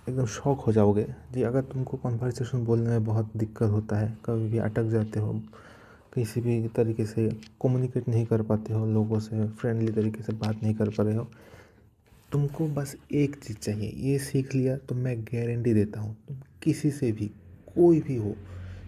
एकदम शॉक हो जाओगे जी। अगर तुमको कॉन्वर्सेशन बोलने में बहुत दिक्कत होता है, कभी भी अटक जाते हो, किसी भी तरीके से कम्युनिकेट नहीं कर पाते हो, लोगों से फ्रेंडली तरीके से बात नहीं कर पा रहे हो, तुमको बस एक चीज़ चाहिए, ये सीख लिया तो मैं गारंटी देता हूँ तुम किसी से भी, कोई भी हो,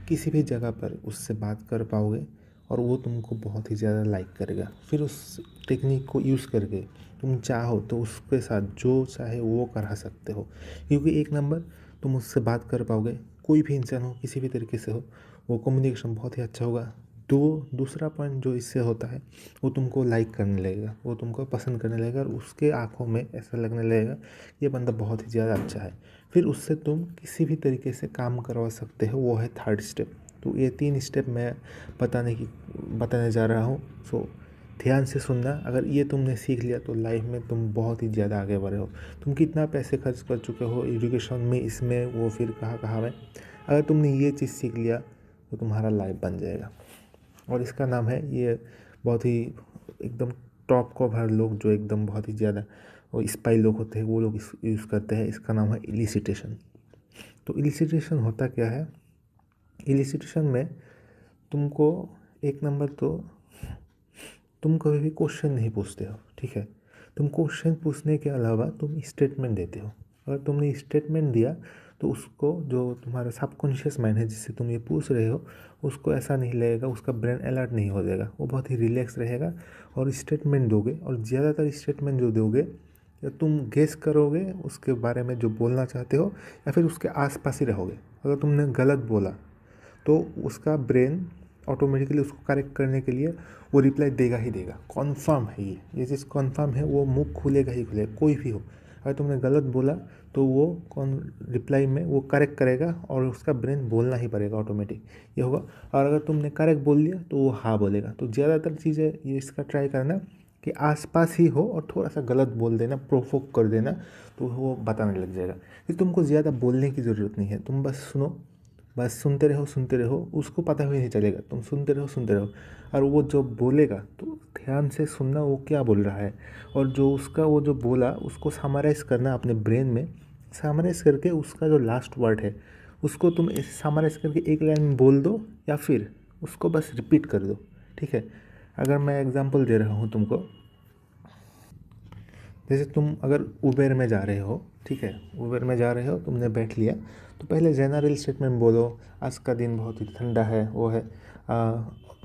किसी भी जगह पर उससे बात कर पाओगे और वो तुमको बहुत ही ज़्यादा लाइक करेगा। फिर उस टेक्निक को यूज़ करके तुम चाहो तो उसके साथ जो चाहे वो करा सकते हो, क्योंकि एक नंबर तुम उससे बात कर पाओगे, कोई भी इंसान हो, किसी भी तरीके से हो, वो कम्युनिकेशन बहुत ही अच्छा होगा। दूसरा पॉइंट जो इससे होता है, वो तुमको लाइक करने लगेगा, वो तुमको पसंद करने लगेगा और उसके आँखों में ऐसा लगने लगेगा ये बंदा बहुत ही ज़्यादा अच्छा है। फिर उससे तुम किसी भी तरीके से काम करवा सकते हो, वो है थर्ड स्टेप। तो ये 3 स्टेप मैं बताने जा रहा हूँ। सो ध्यान से सुनना। अगर ये तुमने सीख लिया तो लाइफ में तुम बहुत ही ज़्यादा आगे बढ़े हो। तुम कितना पैसे खर्च कर चुके हो एजुकेशन में, इसमें, वो फिर कहाँ में, अगर तुमने ये चीज़ सीख लिया तो तुम्हारा लाइफ बन जाएगा। और इसका नाम है, ये बहुत ही एकदम टॉप कवर लोग जो एकदम बहुत ही ज़्यादा वो स्पाई लोग होते हैं, वो लोग इस यूज़ करते हैं। इसका नाम है इलिसिटेशन। तो इलिसिटेशन होता क्या है? इलिसिटेशन में तुमको एक नंबर तो तुम कभी भी क्वेश्चन नहीं पूछते हो, ठीक है। तुम क्वेश्चन पूछने के अलावा तुम स्टेटमेंट देते हो। अगर तुमने स्टेटमेंट दिया तो उसको, जो तुम्हारा सबकॉन्शियस माइंड है जिससे तुम ये पूछ रहे हो, उसको ऐसा नहीं लगेगा, उसका ब्रेन अलर्ट नहीं हो जाएगा, वो बहुत ही रिलैक्स रहेगा। और स्टेटमेंट दोगे, और ज़्यादातर स्टेटमेंट जो दोगे, या तुम गेस करोगे उसके बारे में जो बोलना चाहते हो, या फिर उसके आसपास ही रहोगे। अगर तुमने गलत बोला तो उसका ब्रेन ऑटोमेटिकली उसको करेक्ट करने के लिए वो रिप्लाई देगा ही देगा। कॉन्फर्म है ये चीज़ कॉन्फर्म है, वो मुंह खुलेगा ही खुलेगा, कोई भी हो। अगर तुमने गलत बोला तो वो कौन रिप्लाई में वो करेक्ट करेगा और उसका ब्रेन बोलना ही पड़ेगा, ऑटोमेटिक ये होगा। और अगर तुमने करेक्ट बोल दिया तो वो हाँ बोलेगा। तो ज़्यादातर चीज़ें ये इसका ट्राई करना कि आसपास ही हो और थोड़ा सा गलत बोल देना, प्रोवोक कर देना, तो वो बताने लग जाएगा कि तुमको ज़्यादा बोलने की ज़रूरत नहीं है। तुम बस सुनो, बस सुनते रहो, उसको पता भी नहीं चलेगा, तुम सुनते रहो। और वो जो बोलेगा तो ध्यान से सुनना वो क्या बोल रहा है, और जो उसका वो जो बोला उसको समराइज़ करना अपने ब्रेन में। समराइज़ करके उसका जो लास्ट वर्ड है उसको तुम समराइज़ करके एक लाइन में बोल दो, या फिर उसको बस रिपीट कर दो, ठीक है। अगर मैं एग्जांपल दे रहा हूँ तुमको, जैसे तुम अगर उबेर में जा रहे हो, ठीक है, उबेर में जा रहे हो, तुमने बैठ लिया, तो पहले जनरल स्टेटमेंट बोलो, आज का दिन बहुत ही ठंडा है, वो है।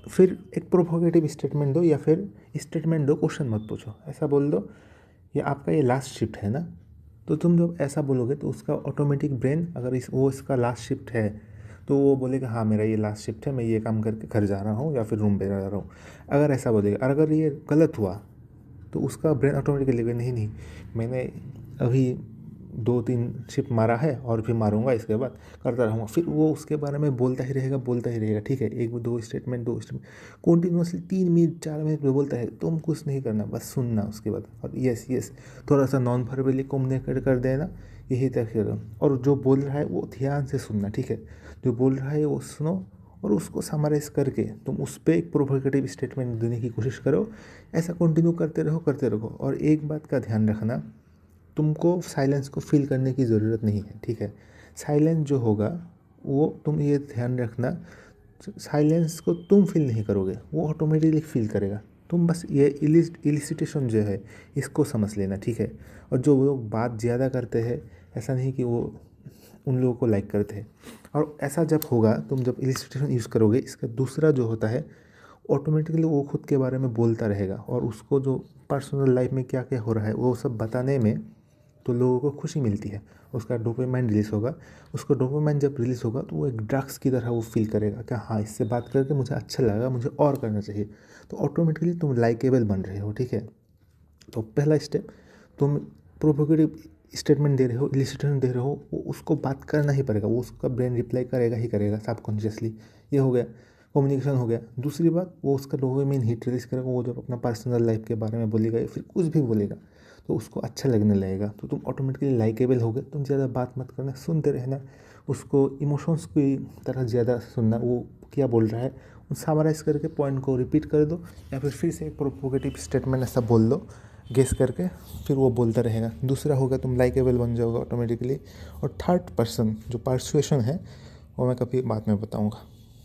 फिर एक प्रोवोकेटिव स्टेटमेंट दो, या फिर स्टेटमेंट दो, क्वेश्चन मत पूछो, ऐसा बोल दो, ये आपका ये लास्ट शिफ्ट है ना। तो तुम जब ऐसा बोलोगे तो उसका ऑटोमेटिक ब्रेन, अगर वो इसका लास्ट शिफ्ट है तो वो बोलेगा हाँ मेरा ये लास्ट शिफ्ट है, मैं ये काम करके घर जा रहा हूँ या फिर रूम पे जा रहा हूँ। अगर ऐसा बोलेगा, और अगर ये गलत हुआ तो उसका ब्रेन ऑटोमेटिकली लेगा, नहीं नहीं, मैंने अभी 2-3 शिफ्ट मारा है और फिर मारूंगा, इसके बाद करता रहूँगा। फिर वो उसके बारे में बोलता ही रहेगा, ठीक है। एक दो स्टेटमेंट कंटिन्यूसली 3 मिनट 4 मिनट में बोलता है। तुम कुछ नहीं करना, बस सुनना उसके बाद, और यस यस थोड़ा सा नॉन वर्बली कम्युनिकेट कर देना, यही तक है। और जो बोल रहा है वो ध्यान से सुनना, ठीक है। जो बोल रहा है वो सुनो, और उसको समराइज करके तुम उस पर एक प्रोवोकेटिव स्टेटमेंट देने की कोशिश करो। ऐसा कंटिन्यू करते रहो। और एक बात का ध्यान रखना, तुमको साइलेंस को फील करने की ज़रूरत नहीं है, ठीक है। साइलेंस जो होगा वो, तुम ये ध्यान रखना, साइलेंस को तुम फील नहीं करोगे, वो ऑटोमेटिकली फील करेगा। तुम बस ये इलिसिटेशन जो है इसको समझ लेना, ठीक है। और जो लोग बात ज़्यादा करते हैं, ऐसा नहीं कि वो उन लोगों को लाइक करते हैं। और ऐसा जब होगा, तुम जब इलिस्ट्रेशन यूज़ करोगे, इसका दूसरा जो होता है, ऑटोमेटिकली वो खुद के बारे में बोलता रहेगा, और उसको जो पर्सनल लाइफ में क्या क्या हो रहा है वो सब बताने में तो लोगों को खुशी मिलती है। उसका डोपामाइन रिलीज़ होगा। उसको डोपामाइन जब रिलीज़ होगा तो वो एक ड्रग्स की तरह वो फील करेगा कि हाँ इससे बात करके मुझे अच्छा लगा, मुझे और करना चाहिए। तो ऑटोमेटिकली तुम लाइकेबल बन रहे हो, ठीक है। तो पहला स्टेप, तुम प्रोवोकेटिव स्टेटमेंट दे रहे हो, इलिसिटेशन दे रहे हो, वो उसको बात करना ही पड़ेगा, वो उसका ब्रेन रिप्लाई करेगा ही करेगा सबकॉन्शियसली। ये हो गया, कम्युनिकेशन हो गया। दूसरी बात, वो उसका डोपामाइन हिट रिलीज करेगा, वो जब अपना पर्सनल लाइफ के बारे में बोलेगा या फिर कुछ भी बोलेगा तो उसको अच्छा लगने लगेगा, तो तुम ऑटोमेटिकली लाइकेबल हो गए। तुम ज़्यादा बात मत करना, सुनते रहना, उसको इमोशंस की तरह ज़्यादा सुनना, वो क्या बोल रहा है समराइज़ करके पॉइंट को रिपीट कर दो, या फिर से एक प्रोवोकेटिव स्टेटमेंट ऐसा बोल दो, गेस करके फिर वो बोलता रहेगा। दूसरा होगा तुम लाइकेबल बन जाओगे ऑटोमेटिकली। और थर्ड पर्सन जो पर्सुएशन है वो मैं कभी बाद में बताऊँगा।